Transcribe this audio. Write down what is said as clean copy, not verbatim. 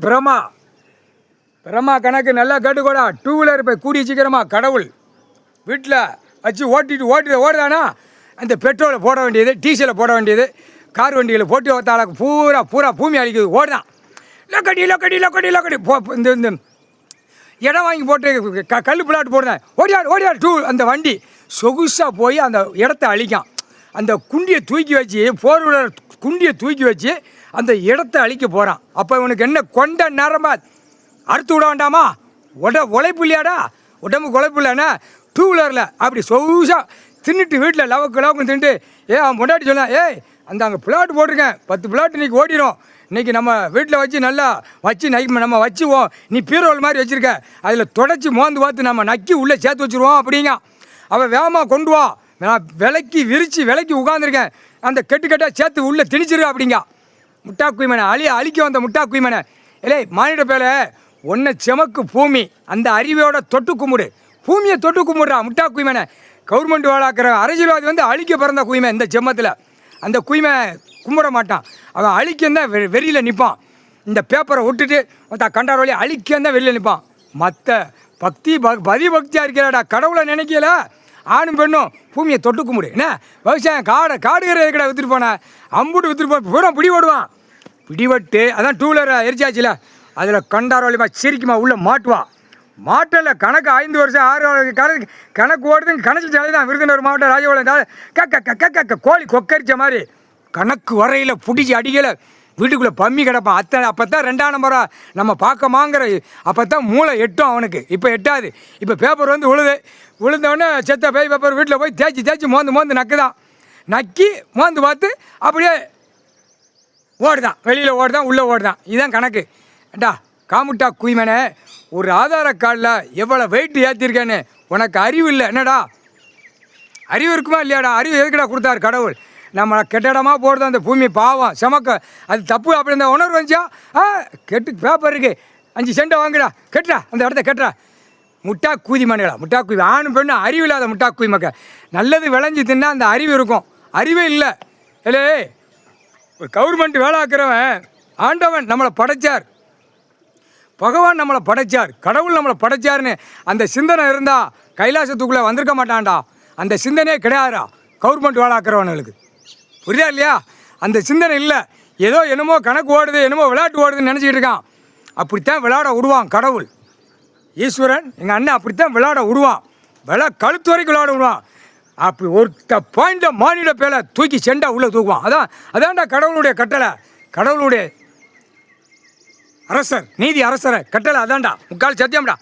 பிரமா பிரமா கணக்கு நல்லா கேட்டுக்கூடா. 2 வீலர் போய் கூடிய சீக்கிரமாக கடவுள் வீட்டில் வச்சு ஓடுதானா அந்த பெட்ரோலை போட வேண்டியது, டீசலை போட வேண்டியது, கார் வண்டியில் போட்டு ஓத்தாளக்கு பூரா பூமி அழிக்குது. ஓடுதான் லக்கடி இந்த இடம் வாங்கி போட்டு கல் பிளாட் போடுறேன். ஓடியாடு அந்த வண்டி சொகுசாக போய் அந்த இடத்த அழிக்கும். அந்த குண்டியை தூக்கி வச்சு 4 வீலர் குண்டியை தூக்கி வச்சு அந்த இடத்த அழிக்க போகிறான். அப்போ இவனுக்கு என்ன கொண்ட நேரமா அறுத்து விட வேண்டாமா? உழைப்பு இல்லையாடா, உடம்புக்கு உழைப்பு இல்லைன்னா 2 வீலரில் அப்படி சொகுசாக தின்னுட்டு வீட்டில் லவக்கு தின்னுட்டு அவன் முன்னாடி சொன்னான், அந்த அங்கே பிளாட் போட்டிருக்கேன் 10 பிளாட் இன்றைக்கி ஓடிடும், இன்றைக்கி நம்ம வீட்டில் வச்சு நல்லா வச்சு நம்ம வச்சுவோம், நீ பீரோல் மாதிரி வச்சுருக்க, அதில் தொடச்சி மோந்து பார்த்து நம்ம நக்கி உள்ளே சேர்த்து வச்சுருவோம் அப்படிங்க. அவன் வேகமாக கொண்டு வா, நான் விலைக்கு உட்காந்துருக்கேன், அந்த கெட்டாக சேர்த்து உள்ளே திணிச்சிரு அப்படிங்க. முட்டா குய்மனை அழிக்க வந்த முட்டா குய்மனை, மானிட பேல ஒன்றை செமக்கு பூமி, அந்த அறிவையோட தொட்டு கும்பிடு, பூமியை தொட்டு கும்பிடுறா முட்டா குய்மனை. கவர்மெண்ட் வேளாக்கிற அரசியல்வாதி வந்து அழிக்க பிறந்த குய்மை இந்த செம்மத்தில். அந்த குய்மை கும்பிட மாட்டான், அவன் அழிக்கந்தான் வெறியில் நிற்பான். இந்த பேப்பரை விட்டுட்டு கண்டார் வழி அழிக்கந்தான் வெளியில் நிற்பான். மற்ற பதிபக்தியாக இருக்கிறாடா, கடவுளை நினைக்கல, ஆணும் பெண்ணும் பூமியை தொட்டு கும்பிடு. என்ன விவசாயம் காடுகிற கடை விற்றுட்டு போனேன், அம்புட்டு விற்றுட்டு போன பூரா பிடிபடுவான். பிடிபட்டு அதான் 2 வீலரை எரிச்சாச்சுல, அதில் கண்டார் வழிமா சிரிக்குமா உள்ளே மாட்டுவான். மாட்டில் கணக்கு 5 வருஷம் 6 கணக்கு ஓடுதுங்க. கணக்கு சாலை தான் விருதுநகர் மாவட்டம் ராஜபாளையம் கோழி கொக்கரிச்ச மாதிரி கணக்கு வரையில் பிடிச்சி அடிக்கலை வீட்டுக்குள்ளே பம்மி கிடப்பான். அப்போ தான் 2ஆம் நம்பரா நம்ம பார்க்கமாங்கிற, அப்போ தான் மூளை எட்டும் அவனுக்கு. இப்போ எட்டாது. இப்போ பேப்பர் வந்து விழுந்தோடனே செத்த பேப்பர் வீட்டில் போய் தேய்ச்சி மோந்து நக்குதான், நக்கி மோந்து பார்த்து அப்படியே ஓடுதான், வெளியில் ஓடுதான், உள்ளே ஓடுதான். இதுதான் கணக்கு. ஏண்டா காமுட்டா குய்மனே, ஒரு ஆதார கார்டில் எவ்வளோ வெயிட் ஏற்றிருக்கேன்னு உனக்கு அறிவு இல்லை. என்னடா அறிவு இருக்குமா இல்லையாடா? அறிவு எதுக்குடா கொடுத்தாரு கடவுள்? நம்மளை கெட்டடமாக போடுறது அந்த பூமி பாவம் செமக்க, அது தப்பு. அப்படி இந்த உணர்வு வந்துச்சா, கெட்டு பேப்பர் இருக்குது 5 சென்ட்டை வாங்குடா, கெட்டுறா அந்த இடத்த கெட்டுறா. முட்டா கூதி மனைகளா, முட்டா கூதி ஆணும் பெண்ணு அறிவு இல்லாத முட்டா கூதி மக்க. நல்லது விளைஞ்சி தின்னா அந்த அறிவு இருக்கும், அறிவே இல்லை. ஒரு கவர்மெண்ட் வேலைக்கிறவன் ஆண்டவன் நம்மளை படைச்சார், பகவான் நம்மளை படைச்சார், கடவுள் நம்மளை படைச்சார்னு அந்த சிந்தனை இருந்தால் கைலாசத்துக்குள்ளே வந்திருக்க மாட்டான்டா. அந்த சிந்தனையே கிடையாதுடா கவர்மெண்ட் வேலைக்கிறவனுங்களுக்கு. புரியுதா இல்லையா? அந்த சிந்தனை இல்லை. என்னமோ கணக்கு ஓடுது, என்னமோ விளையாட்டு ஓடுதுன்னு நினச்சிக்கிட்டு இருக்கான். அப்படித்தான் விளையாட விடுவான் கடவுள் ஈஸ்வரன். எங்கள் அண்ணன் அப்படித்தான் விளையாட விடுவான், கழுத்து வரைக்கும் விளையாட விடுவான். அப்படி ஒரு பாயிண்டில் மானிட பேலை தூக்கி செண்டா உள்ளே தூக்குவான். அதான்டா கடவுளுடைய கட்டளை, கடவுளுடைய அரசர், நீதி அரசரை கட்டளை அதான்டா, முக்கால் சத்தியம்டா.